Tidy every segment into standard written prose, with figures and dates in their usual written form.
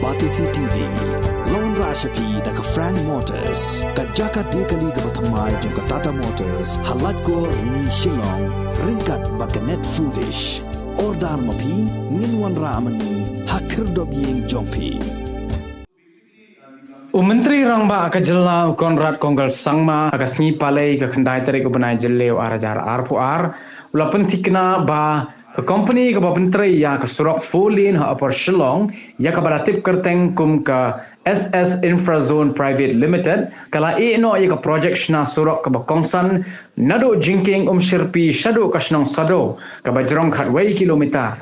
Batisi TV, Lone Rashapi, the Frank Motors, Kajaka Dekali Gabatamai, Tata Motors, Halatko, Ni Shillong, Rinkat Bakanet Foodish, Ordar Mapi, Ninwan Ramani, Hakir Dobying Jompi. Menteri Rangba Akajela Konrad Konggal Sangma Akasni Palai ke Kendai Tarik Ubenai Jeleu Arajar Arpuar Ula pentikna ba ke company ke menteri ya ke Surok Folin ha apar Shillong ya ke baratip kerteng kum ke SS Infrazone Private Limited kala no ya ke project Shna Surok ke Kongsan nado jingking Shirpi Shado Kashnong Sado ke bajrong khatwai kilometer.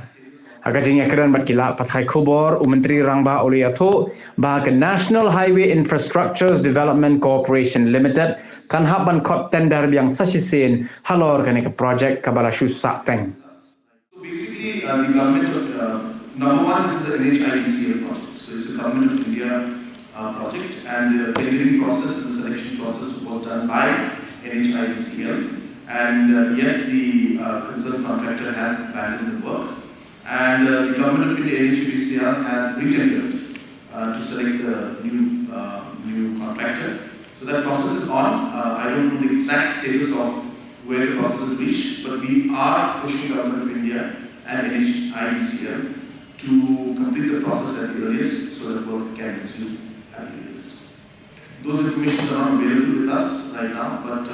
Agaknya keren berkila pathai kubor Menteri Rangba Oliato bah ke National Highway Infrastructure Development Corporation Limited kan haban Khot tender yang sasisin halor kan ke project kabalashu sakteng. So basically, the government number one is the NHIDCL project. So it's a government of India project, and the tendering process and the selection process was done by NHIDCL. And yes, the concerned contractor has abandoned the work. And the government of India, NHIDCL, has re-tendered to select the new contractor. So that process is on. I don't know the exact status of where the process is reached, but we are pushing government of India and NHIDCL to complete the process at the earliest, so that work can resume at the earliest. Those information are not available with us right now, but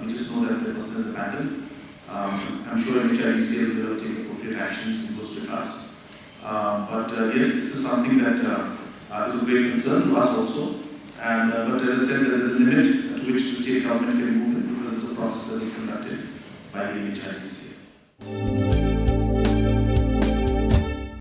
we just know that the process is abandoned. I'm sure NHIDCL will take appropriate actions in those regards. But yes, this is something that is of great concern to us also. And but as I said, there is a limit to which the state government can move in because it's a process that is conducted by the NHIDCL.